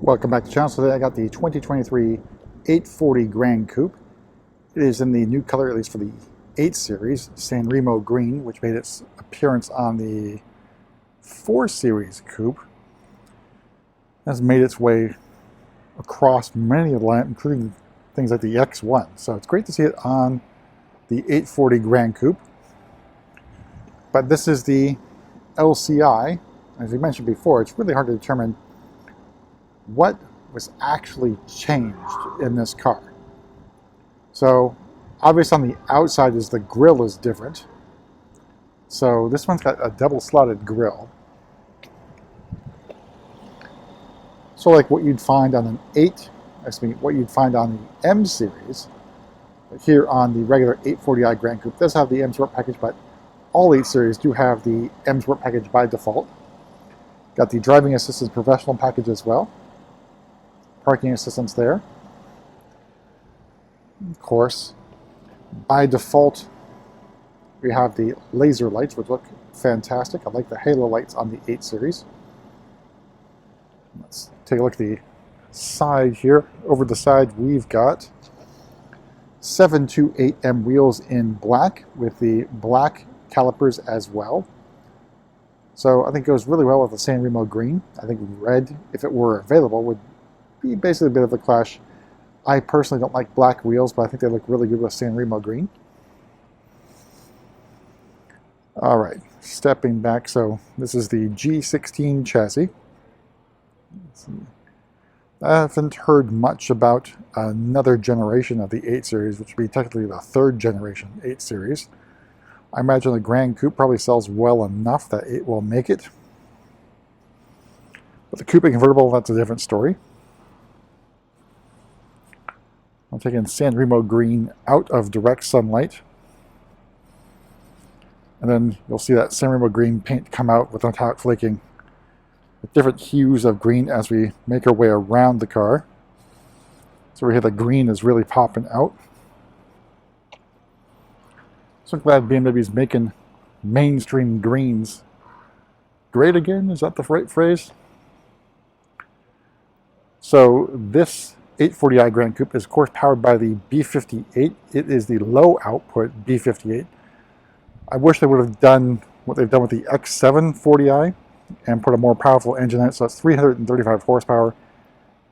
Welcome back to the channel. So today I got the 2023 840 Gran Coupe. It is in the new color, at least for the 8 series, Remo Green, which made its appearance on the 4 series coupe. Has made its way across many of the line, including things like the X1. So it's great to see it on the 840 Gran Coupe. But this is the LCI. As we mentioned before, it's really hard to determine what was actually changed in this car. So obvious on the outside is the grille is different. So this one's got a double slotted grille. So like what you'd find on an what you'd find on the M series. But here on the regular 840i Gran Coupe does have the M Sport package, but all 8 series do have the M Sport package by default. Got the driving assistance professional package as well. Parking assistance there. Of course, by default, we have the laser lights, which look fantastic. I like the halo lights on the 8 series. Let's take a look at the side here. Over the side, we've got 728M wheels in black with the black calipers as well. So I think it goes really well with the Remo Green. I think red, if it were available, would be basically a bit of a clash. I personally don't like black wheels, but I think they look really good with Remo Green. All right, stepping back. So this is the G16 chassis. I haven't heard much about another generation of the 8 series, which would be technically the 3rd generation 8 series. I imagine the Gran Coupe probably sells well enough that it will make it. But the Coupe convertible, that's a different story. I'm taking Remo Green out of direct sunlight. And then you'll see that Remo Green paint come out with metallic flaking with different hues of green as we make our way around the car. So we hear the green is really popping out. So I'm glad BMW is making mainstream greens great again. Is that the right phrase? So this 840i Gran Coupe is of course powered by the B58. It is the low output B58. I wish they would have done what they've done with the X7 40i and put a more powerful engine in it. So it's 335 horsepower.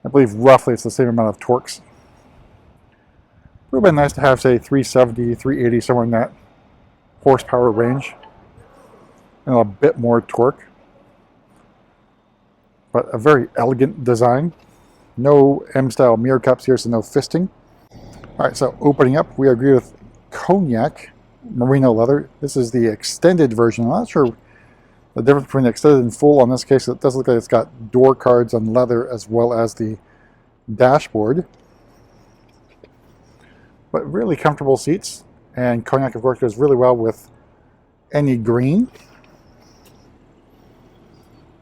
I believe roughly it's the same amount of torques. It would have been nice to have, say, 370, 380, somewhere in that horsepower range, and a bit more torque. But a very elegant design. No M-style mirror cups here, so no fisting. All right, so opening up, we agree with Cognac merino leather. This is the extended version. I'm not sure the difference between the extended and full. On this case, it does look like it's got door cards on leather as well as the dashboard. But really comfortable seats, and Cognac, of course, goes really well with any green.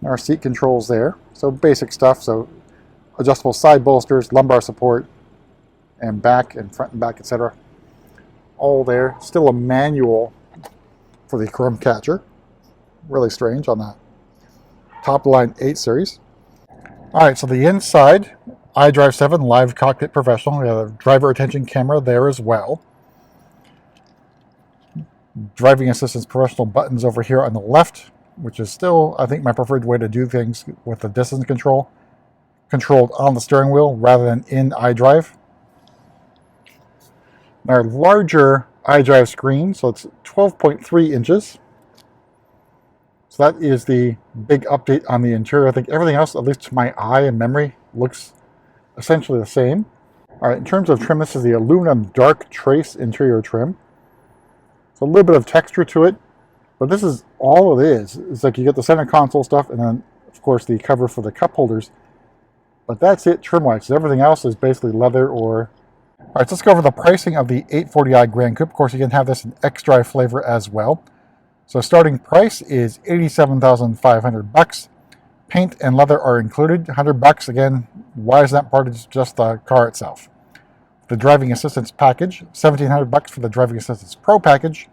Our seat controls there, so basic stuff. So adjustable side bolsters, lumbar support, and back and front and back, etc. All there. Still a manual for the chrome catcher. Really strange on that top line 8 series. All right, so the inside, iDrive 7 Live Cockpit Professional. We have a driver attention camera there as well. Driving assistance professional buttons over here on the left, which is still, I think, my preferred way to do things with the distance control. Controlled on the steering wheel rather than in iDrive. Our larger iDrive screen, so it's 12.3 inches. So that is the big update on the interior. I think everything else, at least to my eye and memory, looks essentially the same. All right, in terms of trim, this is the aluminum dark trace interior trim. So a little bit of texture to it, but this is all it is. It's like you get the center console stuff and then, of course, the cover for the cup holders. But that's it trim-wise. Everything else is basically leather or... All right, so let's go over the pricing of the 840i Gran Coupe. Of course, you can have this in X-Drive flavor as well. So starting price is $87,500. Paint and leather are included, $100. Again, why is that part? It's just the car itself. The driving assistance package, $1,700 for the driving assistance pro package.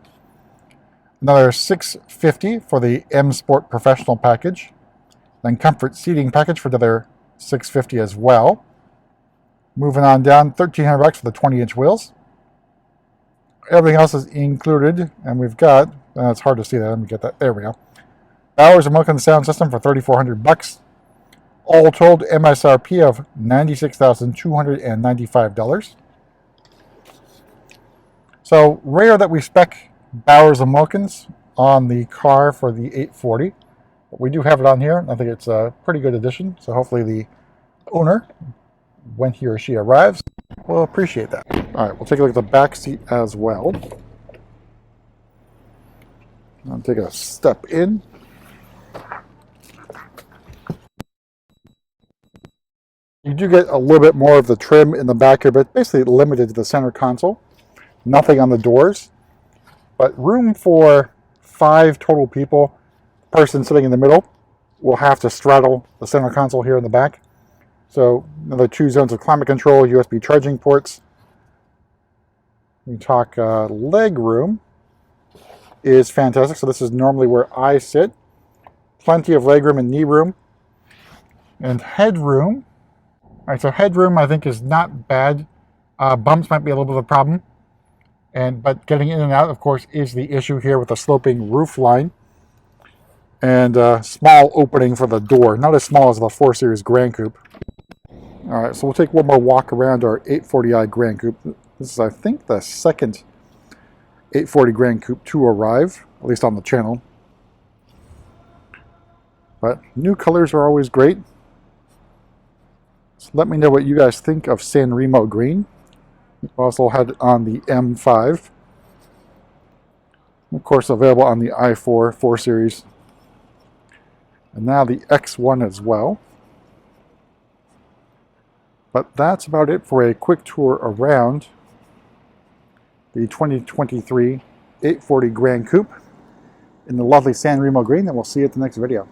Another $650 for the M Sport professional package. Then comfort seating package for another 650 as well. Moving on down, $1,300 for the 20-inch wheels. Everything else is included, and we've got, it's hard to see that, let me get that, there we go. Bowers & Wilkins sound system for $3,400. All told, MSRP of $96,295. So rare that we spec Bowers & Wilkins on the car for the 840. But we do have it on here. I think it's a pretty good addition. So hopefully the owner, when he or she arrives, will appreciate that. All right, we'll take a look at the back seat as well. I'll take a step in. You do get a little bit more of the trim in the back here, but basically limited to the center console. Nothing on the doors, but room for 5 total people. The person sitting in the middle will have to straddle the center console here in the back. So another 2 zones of climate control, USB charging ports. We talk leg room is fantastic. So this is normally where I sit. Plenty of leg room and knee room. And headroom. All right, so headroom I think is not bad. Bumps might be a little bit of a problem. But getting in and out, of course, is the issue here with the sloping roof line. And a small opening for the door. Not as small as the 4 Series Gran Coupe. All right, so we'll take one more walk around our 840i Gran Coupe. This is, I think, the second 840 Gran Coupe to arrive, at least on the channel. But new colors are always great. So let me know what you guys think of San Remo Green. We also had it on the M5. Of course, available on the i4 4 Series. And now the X1 as well. But that's about it for a quick tour around the 2023 840 Gran Coupe in the lovely San Remo Green, and we'll see you at the next video.